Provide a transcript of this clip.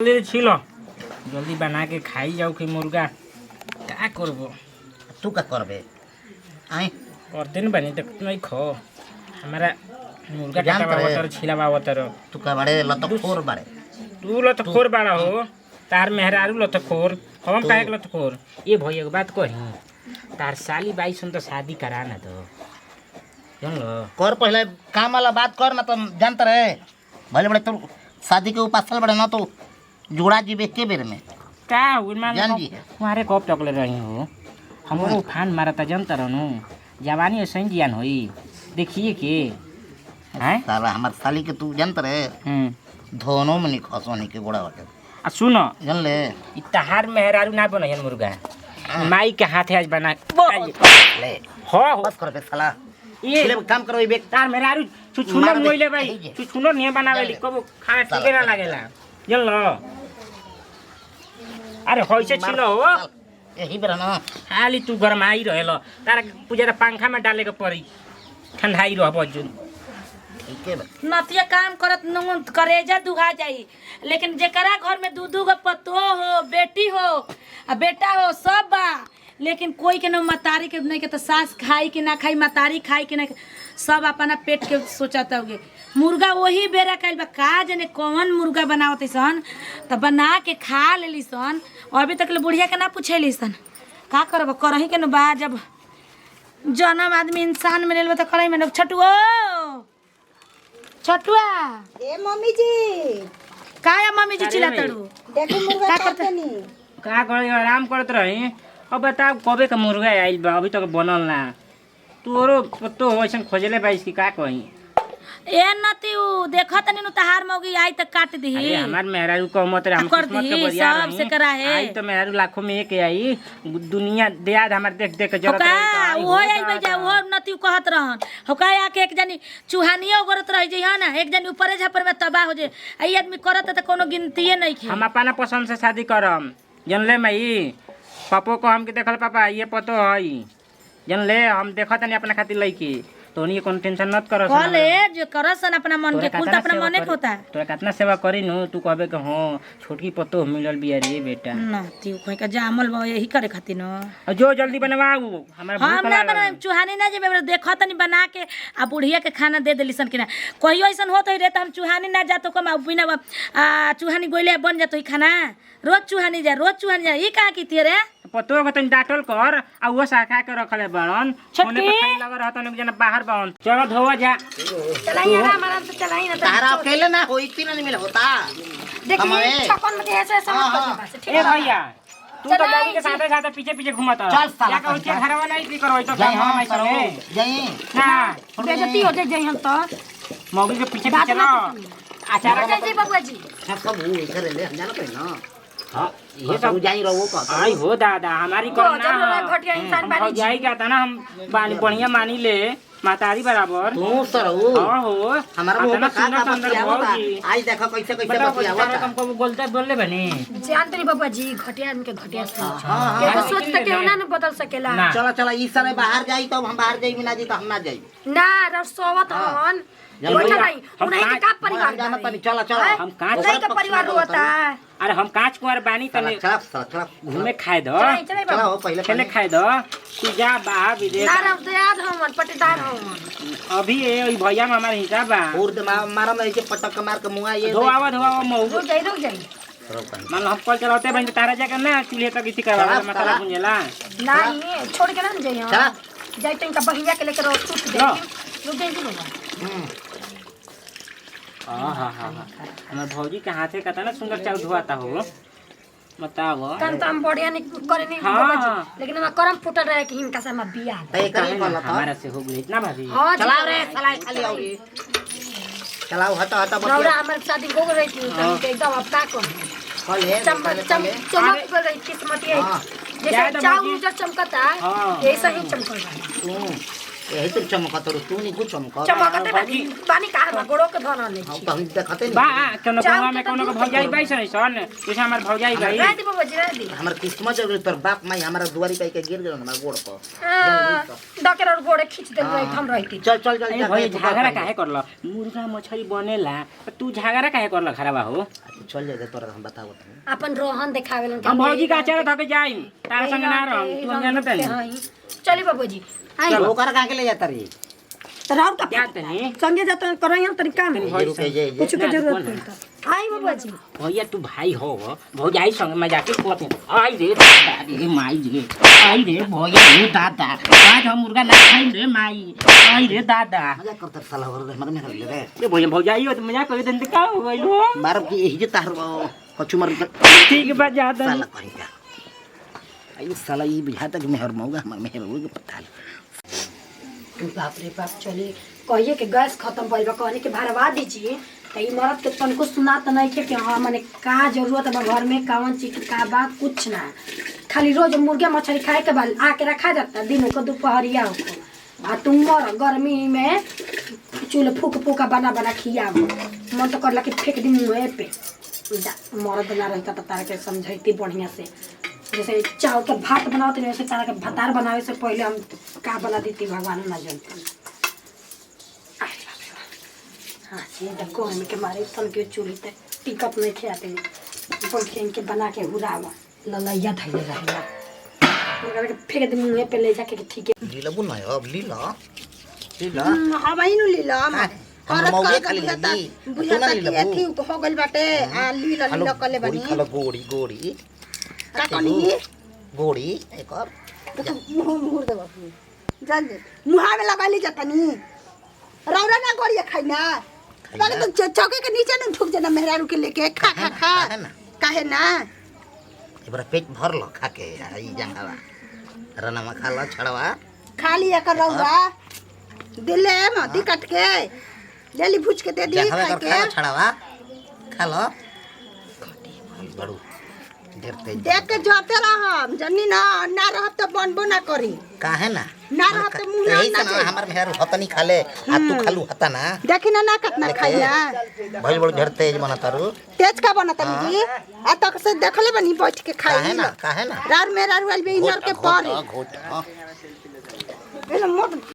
जल्दी छिलो जल्दी बना के खाई जाओ कि मुर्गा क्या करबो। तू का करबे आई करते न बनी तो नहीं खो हमारा मुर्गा जान काटा तरे। बावतर छिला बावतर तू का बड़े लतखोर बड़े तू लतखोर बाड़ा हो तार मेहरारू लतखोर हम काहे के लतखोर। ये भैया के बात कही तार साली बाई सुन तो शादी करा ना तो जानलो कर पहले काम वाला बात कर ना तो जानत रहे भले बड़े तू शादी के उपासल बड़े ना तो जोड़ा जीवे के बेर में का उनमान जान जी है। तुम्हारे कब टकले रही हो हमरो उफान मारता जनता रहनु जवानी ऐसे ही जियान होई देखिए के हैं साला हमार साली के तू जानत रहे धोनो में नहीं खसो नहीं के गोड़ा होते आ सुनो जान ले इ तहार मेहरारू ना बनहिन मुर्गा माई के हाथे आज बना ले हो हो बस कर बे साला ये ले काम करो बे तार मेहरारू छुछुनर मार दे। मोइले भाई छुछुनर नहीं बनावेली कबो खाना ठीक ना लागेला जानलो अरे होइसे छिलो हो यही बेर ना खाली तू गरमाई रहेलो तारा पूजा पंखा में डाले के पड़ी ठंडाई रह बजुन ठीक है बे नतिया काम करत न करेजा दुहा जाई लेकिन जेकरा घर में दू गो पतो हो बेटी हो आ बेटा हो सब बा लेकिन कोई के न मतारी के नहीं के तो सास खाई कि ना खाई मतारी खाई कि ना सब अपना पेट के सोचत होगे मुर्गा वही बेरा कैल बा का जने कौन मुर्गा बनावत सन तो बना के खा लेली सन अभी तक ले बुढ़िया के ना पूछेली सन का करब करही के न बा जब जन्म आदमी इंसान में लेल तो करही में छटुओ छटुआ ए मम्मी जी काया मम्मी जी चिल्ला अरे तड़ू देखो मुर्गा का करते? काटनी का करे आराम करत रही अब बताओ कबे का मुर्गा आइल बा अभी तक बनल ना तोरो पत्तो हो ऐसन खोजले बाइस की का कही ए नती उ देखत तनी नु तहार मौगी आई त काट दही अरे हमार मेहरारू को मत हम कर किस्मत के दी, बढ़िया सब रही से करा है। आई तो मेहरारू लाखों में एक आई दुनिया दियाद हमार देख देख के जरूरत होका रही वो आई बजा वो नती कहत रहन होका आके एक जनी चुहानियो करत रह जई ना एक जनी ऊपर झपर में तबाह हो जे आई आदमी करत त कोनो गिनतीए नहीं खे हम अपना पसंद से शादी करम जनले मई पापो को हम के देखल पापा ये पतो हई जनले हम देखत नहीं अपना खातिर लईकी तो नहीं कोनो टेंशन मत करो कहले जो करसन अपना मन के कुल त अपना मने के होता तोरा कितना सेवा करी नु तू कहबे कि हां छोटकी पतो मिलल बिया रे बेटा नती कोई का जामल बा यही करे खातिर न और जो जल्दी बनवाऊ हमारा हम भूख ना लागल बनाए चुहानी ना जे देखत नहीं बना के आ बुढ़िया के खाना दे देली सन कि ना कहियो ऐसन होत रे त हम चुहानी ना जातो कम बिना चुहानी गोइले बन जातो खाना रोज चुहानी जा ई का की रे पतो को तन डाटल कर आ वो शाखा के रखले बड़न छोटकी। पे खाई लग रहत न जना बाहर बहन चलो धोवा जा चलाई आराम से चलाई ना तारा अकेले ना होई तीन नहीं मिल होता हमारे छकन में ऐसे ऐसे मत हाँ, कर बस ए भैया तू तो चलाई मौगी के साथे साथे पीछे पीछे घुमत चल साला, या कहू के चल। घरवा नहीं की करoi तो जय हम हम ऐसे करो में जय ना बेइज्जती हो जाए हम तो मौगी के पीछे बात पीछे ना ना अचार जय जय बाबू जी सब हुए करे ले हम जाना पे ना हां ये ये सब सब जाई रहो का आई हो दादा हमारी करना जरूर है, घटिया इंसान बानी जी। जाई का था ना हम बानी बढ़िया मानी ले मातारी बराबर तू सरऊ हां हो हमारा मुंह में सुंदर का सुंदर बतियावता भौजी आज देखो कैसे कैसे बताओ बतियावता हमको बोलते बोलले बनी जान तनी बाबू जी घटिया आदमी के घटिया सोच हाँ, के हाँ। सोच तक केहू ना बदल सकेला ना। चलो चलो ई सारे बाहर जाई तो हम बाहर जाई ना जी तो हम ना जाई ना रसोवत हन जब कोई भैया, नहीं हम उन्हीं के कांच- का परिवार हम जाना तनी चलो चलो हैं? हम कांच- उन्हीं का परिवार होता है अरे हम कांच कुंवर बानी तने चला चला घूमे खाए दो चलाई चलाई चला बाबू हो पहले खेले खाए दो तू जा बाहर विदेश ना रब दयाद हमन पटीदार हमन अभी ये भैया में हमारे हिसाब बा और मारा में ऐसे पटक मार के मुआ ये धोआवा मऊ रुक जाई मान लो हम कल चलाते बन तारा जाकर ना चूल्हे तक इसी करवा चला, मसाला चला। भुंजेला नहीं छोड़ के ना जाई हम चला जाई तो इनका बहिया के लेकर टूट लो। जाई रुक जाई बाबा हां हां हां हमारे भौजी के हाथे का ना सुंदर चाउ धोआता हो बताओ तन तो हम बढ़िया नहीं करे नहीं हाँ, बाबा हाँ। जी लेकिन हम करम फुटल रहे कि इनका से हम बियाह तो ये कहीं बोला था हमारा से हो गई इतना भाभी हां चलाओ रे चला खाली आओ ये चलाओ हटा हटा रौड़ा बतिया हमारे शादी हो रही थी तो इनके एकदम अब का को कल है चमक गई किस्मत ये हाँ। जैसे जाए तो चाव बाकी- मुझे चमकता हाँ। है ऐसा ही चमकल रहा है यही तो चमकत रहो तू नहीं कुछ चमकत चमकते बानी पानी का गोड़ो के धन नहीं हम छी तो हम देखते बा नहीं कोनो गांव में कोनो भौजाई बैस सन जैसे हमर भौजाई भाई रात बाबा जी रात दी हमार किस्मत जब तोर बाप माई हमारा दुआरी पे के गिर गेल हमारा गोड़ पर डकेर और गोड़े खींच देल रही हम रहती चल चल चल ए भाई झगड़ा काहे करल मुर्गा मछली बनेला तू झगड़ा काहे करल खराबा हो चल जाए तोरा हम बताओ अपन रोहन देखावेलन हम भौजी का अचार धके जाई तारा संग ना रहम तू हम जानत नहीं चली बाबूजी आई चल ओकर काहे के ले जाता रे राउर का क्या तनी संगे जात करई हम तनी काम ये रुके जे कुछ के जरूरत पड़ता आई बाबूजी भैया तू भाई हो भौजाई संग मजाक करते आई रे दादा रे माई रे आई रे भैया रे दादा आज हम मुर्गा ना खाई रे माई आई रे दादा मजाक करता साला और हमारे में ले रे ये भैया भौजाई हो तो मजाक कर देन का हो गइलो बार की यही जे तार कचुमर ठीक बा जादा साला करी का आई साला ये बुझाता कि मेहर मौगा हमार मेहर हो के पता बाप रे बाप चली कहिए कि गैस खत्म भइल बा कहने के भरवा दीजिए त ई मरद के तनको सुना त नहीं के कि हां माने का जरूरत बा घर में कौन चीज का बात कुछ ना खाली रोज मुर्गा मछली खाए के बाद आके रखा जाता दिनों को दोपहरिया को आ तुम मर गर्मी में चूल्हे फूक फूका बना बना खिया मन तो करला कि फेंक दी मुंह पे मरद ना रहता त तारा के समझाइती बढ़िया से जैसे चावल के भात बनाते वैसे तारा के भतार बनावे से पहले हम का बना देती भगवान ना जानते हाँ ये देखो हम के मारे तन के चूल्हे पे टिकट नहीं खाते बोल के इनके बना के हुरावा ललैया धैले रहेला मगर के फेंक दे मुंह पे ले जाके कि ठीक है लीला बुन है अब लीला लीला हम आई नु लीला हम मौगे खाली ली तू ना लीला अथी हो गइल बाटे आ लीला लीला कले बनी खाला गोड़ी गोड़ी का कनी गोड़ी एक और तो मुंह दे बापू जल मुहा में लगा ली जतनी रौरा ना गोड़िया खाइना तारे तो चौके के नीचे न ठुक जना मेहरारू के लेके खा खा खा काहे ना एबरा पेट भर लो खा के आई जंगावा रनमा खा लो छड़वा खा लिया कर रौरा दिले मदी काट के लेली भूज के दे दी जंगावा खा कर के खा लो छड़वा खा लो खटी बड़ू ढेर तेज देख के जोते रहम जन्नी ना ना रहब तो बनबो ना करी काहे ना ना रहब तो मुंह यही ना से ना हमर मेहर हतनी खाले आ तू खालू हता ना देखी ना ना कतना खाइला भइल बड़ ढेर तेज बना तारू तेज का बनत जी आ तक से देखले बनी बैठ के खाई काहे ना रार मेरा रुल बे इनर के पर घोट एला मोट